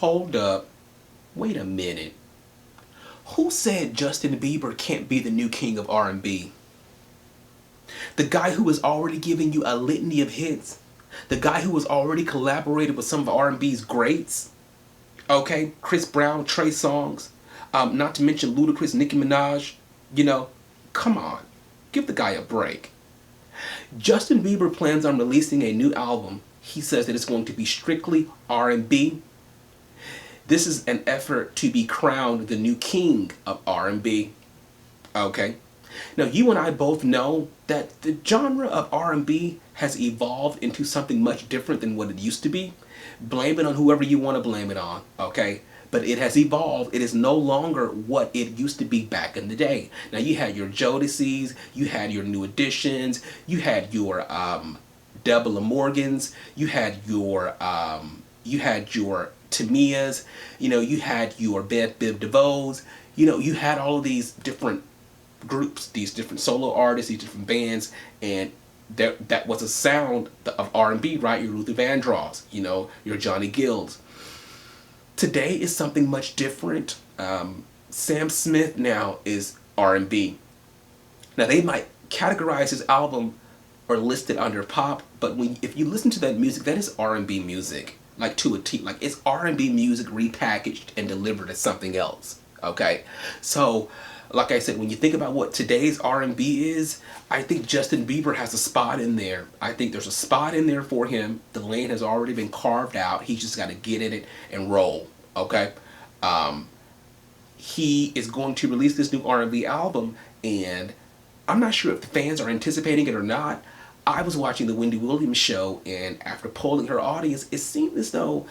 hold up, wait a minute. Who said Justin Bieber can't be the new king of R&B? The guy who is already giving you a litany of hits. The guy who has already collaborated with some of R&B's greats. Okay, Chris Brown, Trey Songz, not to mention Ludacris, Nicki Minaj. You know, come on, give the guy a break. Justin Bieber plans on releasing a new album. He says that it's going to be strictly R&B. This is an effort to be crowned the new king of R&B. Okay. Now, you and I both know that the genre of R&B has evolved into something much different than what it used to be. Blame it on whoever you want to blame it on, okay? But it has evolved. It is no longer what it used to be back in the day. Now, you had your Jodeci's, you had your New Editions, you had your Deborah Morgans, you had your Tamias, you had your Beth Biv DeVoe's, you had all of these different groups, these different solo artists, these different bands, and that was a sound of R&B, right? Your Luther Vandross, your Johnny Gills. Today is something much different. Sam Smith now is R&B. Now they might categorize his album or list it under pop, but if you listen to that music, that is R&B music, like to a T. Like it's R&B music repackaged and delivered as something else. Okay, so like I said, when you think about what today's R&B is, I think Justin Bieber has a spot in there. I think there's a spot in there for him. The lane has already been carved out. He's just got to get in it and roll. Okay, he is going to release this new R&B album, and I'm not sure if the fans are anticipating it or not. I was watching the Wendy Williams show, and after polling her audience, it seemed as though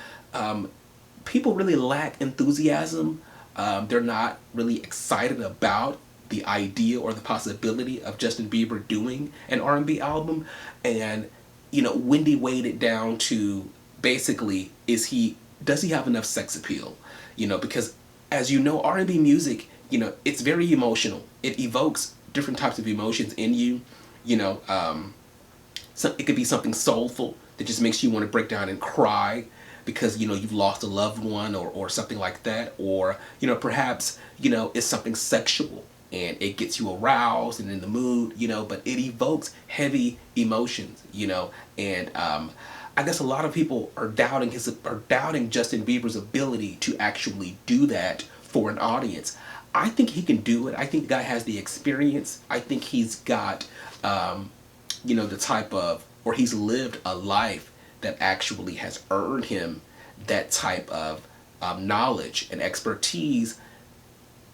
people really lack enthusiasm. They're not really excited about the idea or the possibility of Justin Bieber doing an R&B album. And, Wendy weighed it down to basically, does he have enough sex appeal? Because as you know, R&B music, it's very emotional. It evokes different types of emotions in you. So it could be something soulful that just makes you want to break down and cry because you've lost a loved one or something like that, or perhaps it's something sexual and it gets you aroused and in the mood, but it evokes heavy emotions, and I guess a lot of people are doubting Justin Bieber's ability to actually do that for an audience. I think he can do it. I think the guy has the experience. I think he's got the type of, or he's lived a life that actually has earned him that type of knowledge and expertise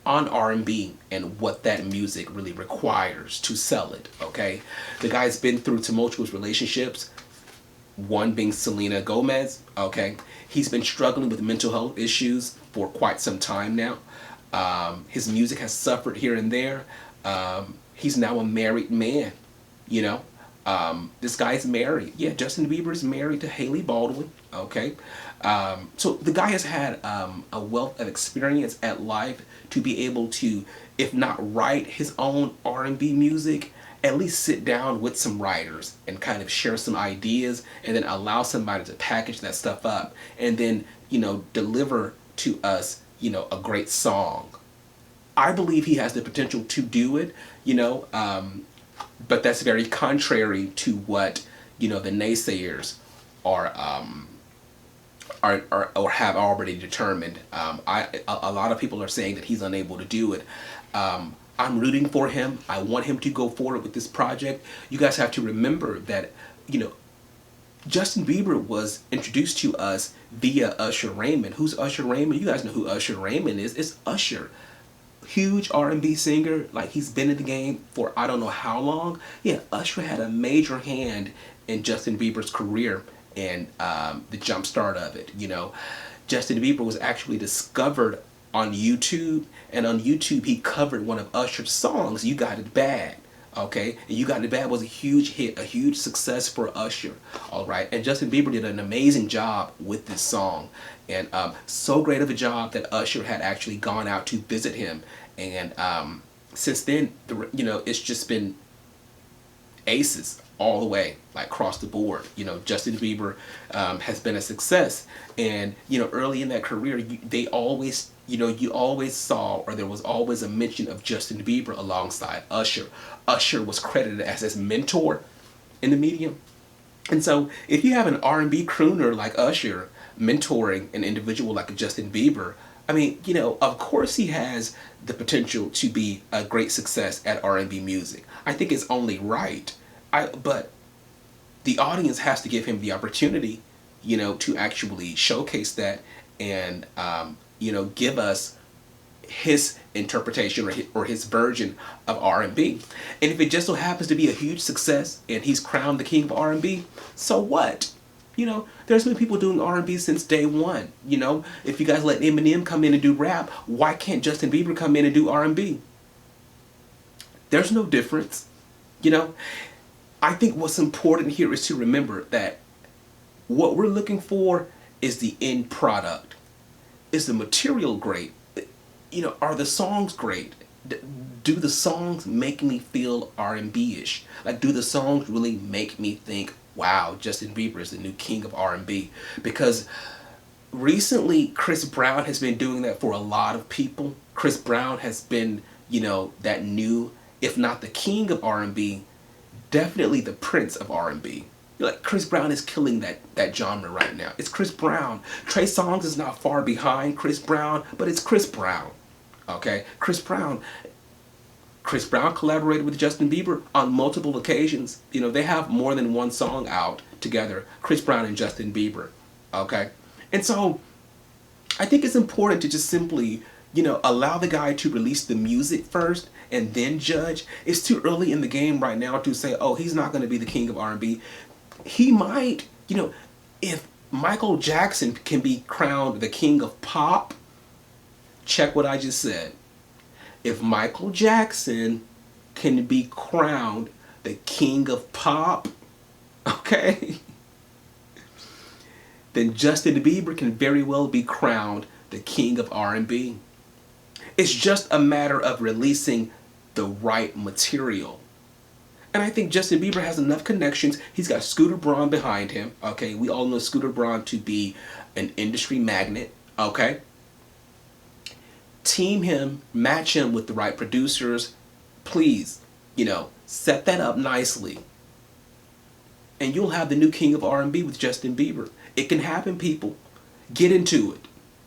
on R&B and what that music really requires to sell it, okay? The guy's been through tumultuous relationships, one being Selena Gomez, okay? He's been struggling with mental health issues for quite some time now. His music has suffered here and there. He's now a married man, this guy's married. Yeah, Justin Bieber is married to Haley Baldwin. Okay, so the guy has had a wealth of experience at life to be able to, if not write his own R&B music, at least sit down with some writers and kind of share some ideas, and then allow somebody to package that stuff up, and then deliver to us a great song. I believe he has the potential to do it. But that's very contrary to what the naysayers are or have already determined. A lot of people are saying that he's unable to do it. I'm rooting for him. I want him to go forward with this project. You guys have to remember that Justin Bieber was introduced to us via Usher Raymond. Who's Usher Raymond? You guys know who Usher Raymond is. It's Usher. Huge R&B singer, like he's been in the game for I don't know how long. Yeah, Usher had a major hand in Justin Bieber's career and the jump start of it. Justin Bieber was actually discovered on YouTube, and on YouTube he covered one of Usher's songs, "You Got It Bad." Okay, and "You Got It Bad" was a huge hit, a huge success for Usher. All right, and Justin Bieber did an amazing job with this song, and so great of a job that Usher had actually gone out to visit him, and since then, it's just been aces all the way, like across the board. Justin Bieber has been a success, and early in that career, they always, you always saw, or there was always a mention of Justin Bieber alongside Usher. Usher was credited as his mentor in the medium. And so, if you have an R&B crooner like Usher mentoring an individual like a Justin Bieber, I mean, of course he has the potential to be a great success at R&B music. I think it's only right. But the audience has to give him the opportunity, to actually showcase that and, give us his interpretation or his version of R&B. And if it just so happens to be a huge success and he's crowned the king of R&B, so what? There's been people doing R&B since day one. If you guys let Eminem come in and do rap, why can't Justin Bieber come in and do R&B? There's no difference. I think what's important here is to remember that what we're looking for is the end product. Is the material great? Are the songs great? Do the songs make me feel R&B-ish? Like, do the songs really make me think, wow, Justin Bieber is the new king of R&B? Because recently, Chris Brown has been doing that for a lot of people. Chris Brown has been, that new, if not the king of R&B, definitely the prince of R&B. Like, Chris Brown is killing that genre right now. It's Chris Brown. Trey Songz is not far behind Chris Brown, but it's Chris Brown. Okay? Chris Brown collaborated with Justin Bieber on multiple occasions. They have more than one song out together, Chris Brown and Justin Bieber. Okay? And so, I think it's important to just simply, allow the guy to release the music first and then judge. It's too early in the game right now to say, oh, he's not going to be the king of R&B. He might, if Michael Jackson can be crowned the king of pop, check what I just said. If Michael Jackson can be crowned the king of pop, okay, then Justin Bieber can very well be crowned the king of R&B. It's just a matter of releasing the right material. And I think Justin Bieber has enough connections. He's got Scooter Braun behind him. Okay, we all know Scooter Braun to be an industry magnet. Okay, team him, match him with the right producers. Please, set that up nicely. And you'll have the new king of R&B with Justin Bieber. It can happen, people. Get into it.